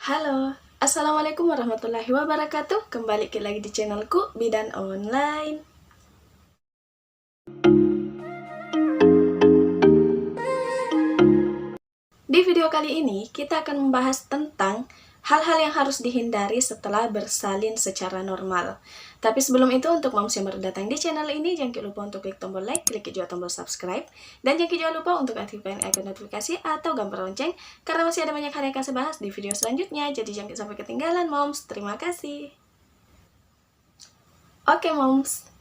Halo, Assalamualaikum warahmatullahi wabarakatuh. Kembali lagi di channelku Bidan Online. Di video kali ini kita akan membahas tentang hal-hal yang harus dihindari setelah bersalin secara normal. Tapi sebelum itu, untuk moms yang baru datang di channel ini, jangan lupa untuk klik tombol like, klik juga tombol subscribe, dan jangan lupa untuk aktifkan icon notifikasi atau gambar lonceng, karena masih ada banyak hal yang akan saya bahas di video selanjutnya. Jadi jangan sampai ketinggalan moms. Terima kasih. Oke moms.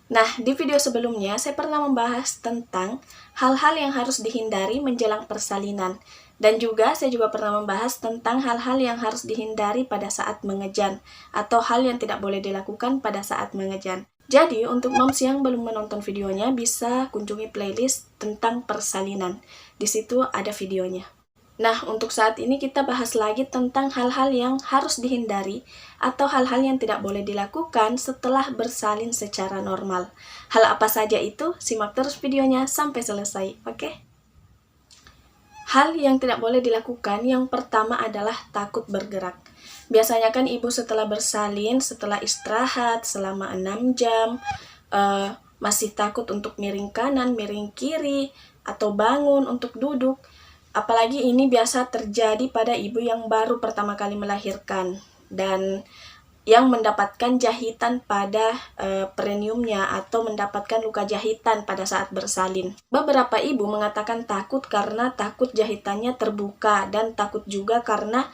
Nah, di video sebelumnya saya pernah membahas tentang hal-hal yang harus dihindari menjelang persalinan. Dan juga saya juga pernah membahas tentang hal-hal yang harus dihindari pada saat mengejan, atau hal yang tidak boleh dilakukan pada saat mengejan. Jadi, untuk moms yang belum menonton videonya, bisa kunjungi playlist tentang persalinan. Di situ ada videonya. Nah, untuk saat ini kita bahas lagi tentang hal-hal yang harus dihindari atau hal-hal yang tidak boleh dilakukan setelah bersalin secara normal. Hal apa saja itu? Simak terus videonya sampai selesai, oke? Hal yang tidak boleh dilakukan yang pertama adalah takut bergerak. Biasanya kan ibu setelah bersalin, setelah istirahat selama 6 jam, masih takut untuk miring kanan, miring kiri, atau bangun untuk duduk. Apalagi ini biasa terjadi pada ibu yang baru pertama kali melahirkan dan yang mendapatkan jahitan pada perineumnya atau mendapatkan luka jahitan pada saat bersalin. Beberapa ibu mengatakan takut karena takut jahitannya terbuka dan takut juga karena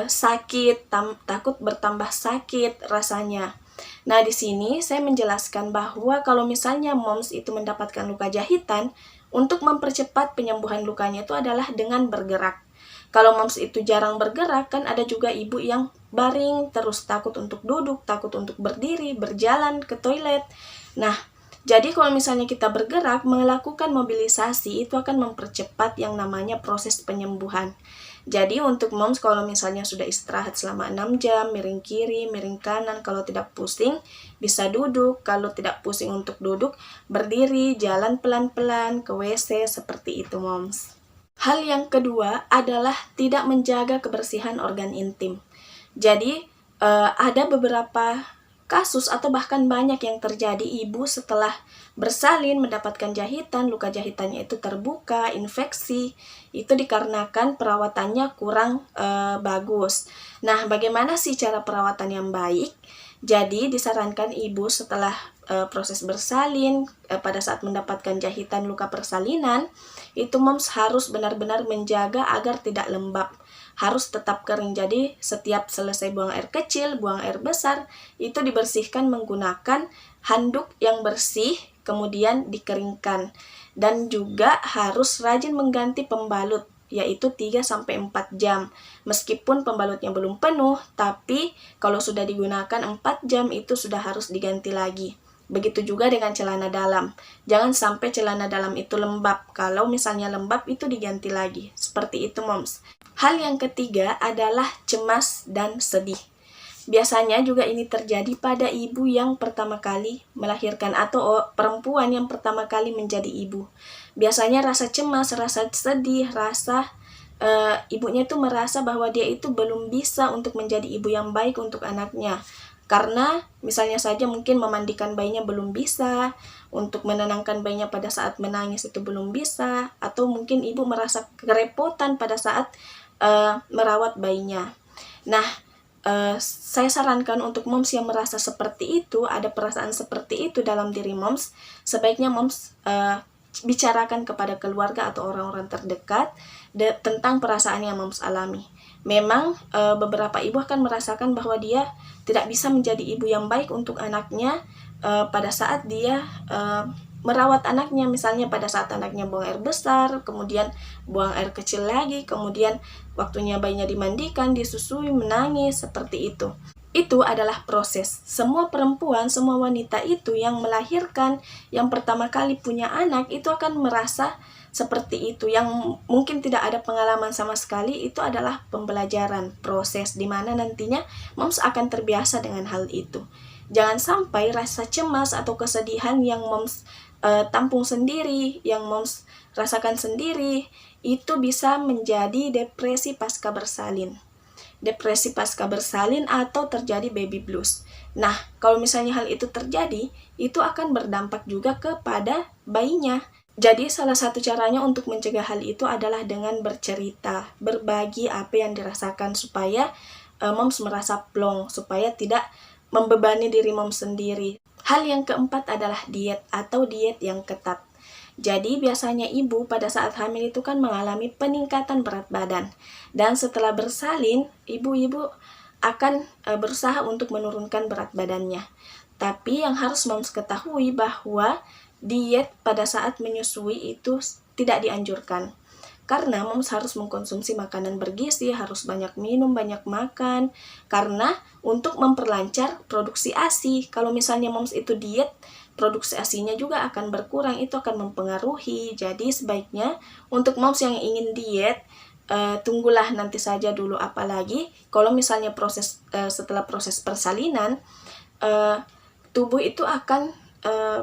sakit, takut bertambah sakit rasanya. Nah, di sini saya menjelaskan bahwa kalau misalnya moms itu mendapatkan luka jahitan, untuk mempercepat penyembuhan lukanya itu adalah dengan bergerak. Kalau moms itu jarang bergerak, kan ada juga ibu yang baring, terus takut untuk duduk, takut untuk berdiri, berjalan ke toilet. Nah, jadi kalau misalnya kita bergerak, melakukan mobilisasi, itu akan mempercepat yang namanya proses penyembuhan. Jadi untuk moms kalau misalnya sudah istirahat selama 6 jam, miring kiri, miring kanan, kalau tidak pusing, bisa duduk. Kalau tidak pusing untuk duduk, berdiri, jalan pelan-pelan ke WC, seperti itu moms. Hal yang kedua adalah tidak menjaga kebersihan organ intim. Jadi ada beberapa kasus atau bahkan banyak yang terjadi ibu setelah bersalin mendapatkan jahitan, luka jahitannya itu terbuka, infeksi, itu dikarenakan perawatannya kurang bagus. Nah, bagaimana sih cara perawatan yang baik? Jadi disarankan ibu setelah proses bersalin, pada saat mendapatkan jahitan luka persalinan, itu moms harus benar-benar menjaga agar tidak lembab. Harus tetap kering, jadi setiap selesai buang air kecil, buang air besar, itu dibersihkan menggunakan handuk yang bersih, kemudian dikeringkan. Dan juga harus rajin mengganti pembalut, yaitu 3-4 jam. Meskipun pembalutnya belum penuh, tapi kalau sudah digunakan 4 jam itu sudah harus diganti lagi. Begitu juga dengan celana dalam. Jangan sampai celana dalam itu lembab. Kalau misalnya lembab itu diganti lagi. Seperti itu moms. Hal yang ketiga adalah cemas dan sedih. Biasanya juga ini terjadi pada ibu yang pertama kali melahirkan atau perempuan yang pertama kali menjadi ibu. Biasanya rasa cemas, rasa sedih, rasa ibunya itu merasa bahwa dia itu belum bisa untuk menjadi ibu yang baik untuk anaknya. Karena misalnya saja mungkin memandikan bayinya belum bisa, untuk menenangkan bayinya pada saat menangis itu belum bisa, atau mungkin ibu merasa kerepotan pada saat merawat bayinya. Nah, saya sarankan untuk moms yang merasa seperti itu, ada perasaan seperti itu dalam diri moms, sebaiknya moms bicarakan kepada keluarga atau orang-orang terdekat tentang perasaan yang moms alami. Memang beberapa ibu akan merasakan bahwa dia tidak bisa menjadi ibu yang baik untuk anaknya pada saat dia merawat anaknya, misalnya pada saat anaknya buang air besar, kemudian buang air kecil lagi, kemudian waktunya bayinya dimandikan, disusui, menangis, seperti itu. Itu adalah proses. Semua perempuan, semua wanita itu yang melahirkan, yang pertama kali punya anak, itu akan merasa seperti itu. Yang mungkin tidak ada pengalaman sama sekali, itu adalah pembelajaran, proses, di mana nantinya moms akan terbiasa dengan hal itu. Jangan sampai rasa cemas atau kesedihan yang moms tampung sendiri, yang moms rasakan sendiri, itu bisa menjadi depresi pasca bersalin. depresi pasca bersalin, atau terjadi baby blues. Nah, kalau misalnya hal itu terjadi, itu akan berdampak juga kepada bayinya. Jadi, salah satu caranya untuk mencegah hal itu adalah dengan bercerita, berbagi apa yang dirasakan supaya moms merasa plong, supaya tidak membebani diri moms sendiri. Hal yang keempat adalah diet atau diet yang ketat. Jadi biasanya ibu pada saat hamil itu kan mengalami peningkatan berat badan. Dan setelah bersalin, ibu-ibu akan berusaha untuk menurunkan berat badannya. Tapi yang harus moms ketahui bahwa diet pada saat menyusui itu tidak dianjurkan. Karena moms harus mengkonsumsi makanan bergizi, harus banyak minum, banyak makan. Karena untuk memperlancar produksi ASI. Kalau misalnya moms itu diet, produksi ASINya juga akan berkurang, itu akan mempengaruhi. Jadi sebaiknya untuk moms yang ingin diet, tunggulah nanti saja dulu. Apalagi kalau misalnya setelah proses persalinan, tubuh itu akan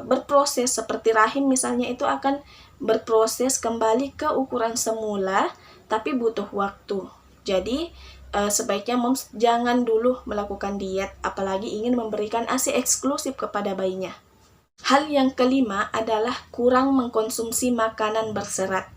berproses, seperti rahim misalnya, itu akan berproses kembali ke ukuran semula, tapi butuh waktu. Jadi sebaiknya moms jangan dulu melakukan diet, apalagi ingin memberikan ASI eksklusif kepada bayinya. Hal yang kelima adalah kurang mengkonsumsi makanan berserat.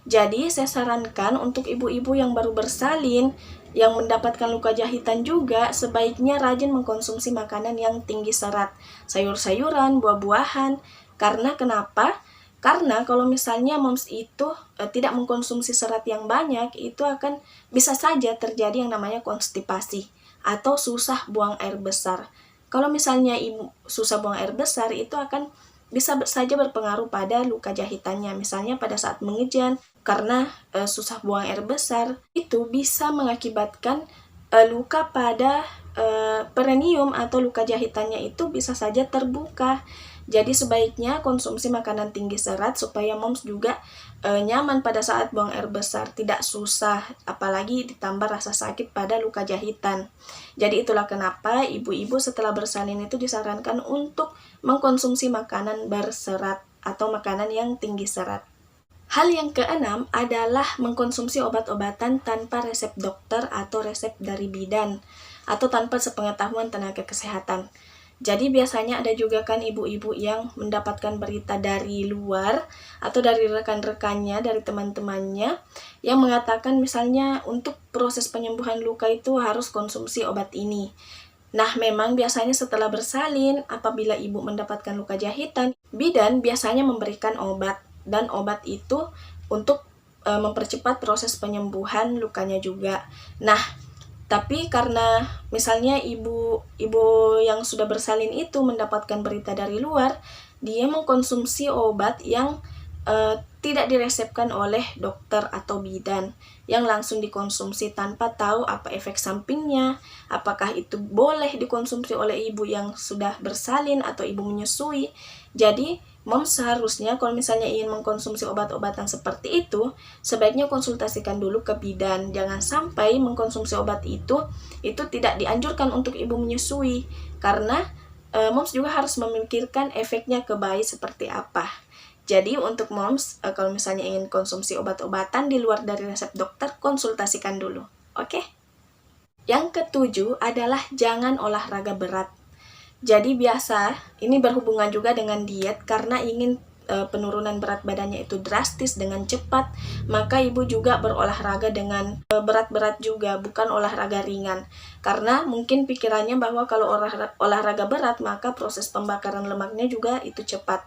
Jadi saya sarankan untuk ibu-ibu yang baru bersalin, yang mendapatkan luka jahitan juga, sebaiknya rajin mengkonsumsi makanan yang tinggi serat, sayur-sayuran, buah-buahan. Karena kenapa? Karena kalau misalnya moms itu tidak mengkonsumsi serat yang banyak, itu akan bisa saja terjadi yang namanya konstipasi atau susah buang air besar. Kalau misalnya ibu susah buang air besar, itu akan bisa saja berpengaruh pada luka jahitannya. Misalnya pada saat mengejan, karena susah buang air besar, itu bisa mengakibatkan luka pada perineum atau luka jahitannya itu bisa saja terbuka. Jadi sebaiknya konsumsi makanan tinggi serat supaya moms juga nyaman pada saat buang air besar, tidak susah, apalagi ditambah rasa sakit pada luka jahitan. Jadi itulah kenapa ibu-ibu setelah bersalin itu disarankan untuk mengkonsumsi makanan berserat atau makanan yang tinggi serat. Hal yang keenam adalah mengkonsumsi obat-obatan tanpa resep dokter atau resep dari bidan, atau tanpa sepengetahuan tenaga kesehatan. Jadi biasanya ada juga kan ibu-ibu yang mendapatkan berita dari luar atau dari rekan-rekannya, dari teman-temannya, yang mengatakan misalnya untuk proses penyembuhan luka itu harus konsumsi obat ini. Nah, memang biasanya setelah bersalin, apabila ibu mendapatkan luka jahitan, bidan biasanya memberikan obat, dan obat itu untuk mempercepat proses penyembuhan lukanya juga. Nah, tapi karena misalnya ibu yang sudah bersalin itu mendapatkan berita dari luar, dia mengkonsumsi obat yang tidak diresepkan oleh dokter atau bidan, yang langsung dikonsumsi tanpa tahu apa efek sampingnya, apakah itu boleh dikonsumsi oleh ibu yang sudah bersalin atau ibu menyusui. Jadi moms seharusnya kalau misalnya ingin mengkonsumsi obat-obatan seperti itu, sebaiknya konsultasikan dulu ke bidan. Jangan sampai mengkonsumsi obat itu tidak dianjurkan untuk ibu menyusui, karena moms juga harus memikirkan efeknya ke bayi seperti apa. Jadi untuk moms, kalau misalnya ingin konsumsi obat-obatan di luar dari resep dokter, konsultasikan dulu. Oke? Yang ketujuh adalah jangan olahraga berat. Jadi biasa, ini berhubungan juga dengan diet, karena ingin penurunan berat badannya itu drastis dengan cepat, maka ibu juga berolahraga dengan berat-berat juga, bukan olahraga ringan. Karena mungkin pikirannya bahwa kalau olahraga berat, maka proses pembakaran lemaknya juga itu cepat.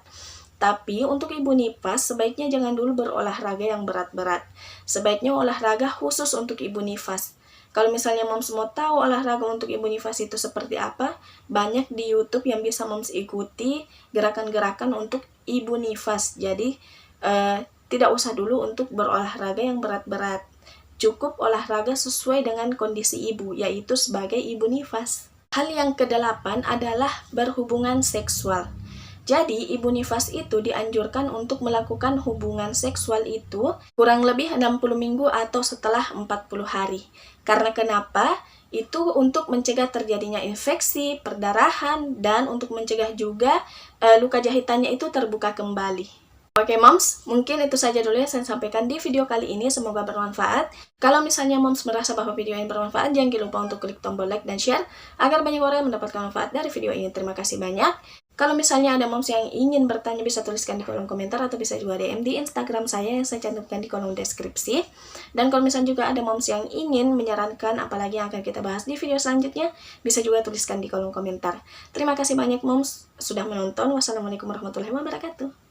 Tapi untuk ibu nifas, sebaiknya jangan dulu berolahraga yang berat-berat. Sebaiknya olahraga khusus untuk ibu nifas. Kalau misalnya moms mau tahu olahraga untuk ibu nifas itu seperti apa, banyak di YouTube yang bisa moms ikuti gerakan-gerakan untuk ibu nifas. Jadi tidak usah dulu untuk berolahraga yang berat-berat. Cukup olahraga sesuai dengan kondisi ibu, yaitu sebagai ibu nifas. Hal yang kedelapan adalah berhubungan seksual. Jadi, ibu nifas itu dianjurkan untuk melakukan hubungan seksual itu kurang lebih 60 minggu atau setelah 40 hari. Karena kenapa? Itu untuk mencegah terjadinya infeksi, perdarahan, dan untuk mencegah juga luka jahitannya itu terbuka kembali. Oke moms, mungkin itu saja dulu yang saya sampaikan di video kali ini, semoga bermanfaat. Kalau misalnya moms merasa bahwa video ini bermanfaat, jangan lupa untuk klik tombol like dan share, agar banyak orang yang mendapatkan manfaat dari video ini. Terima kasih banyak. Kalau misalnya ada moms yang ingin bertanya, bisa tuliskan di kolom komentar, atau bisa juga DM di Instagram saya yang saya cantumkan di kolom deskripsi. Dan kalau misalnya juga ada moms yang ingin menyarankan apalagi yang akan kita bahas di video selanjutnya, bisa juga tuliskan di kolom komentar. Terima kasih banyak moms sudah menonton. Wassalamualaikum warahmatullahi wabarakatuh.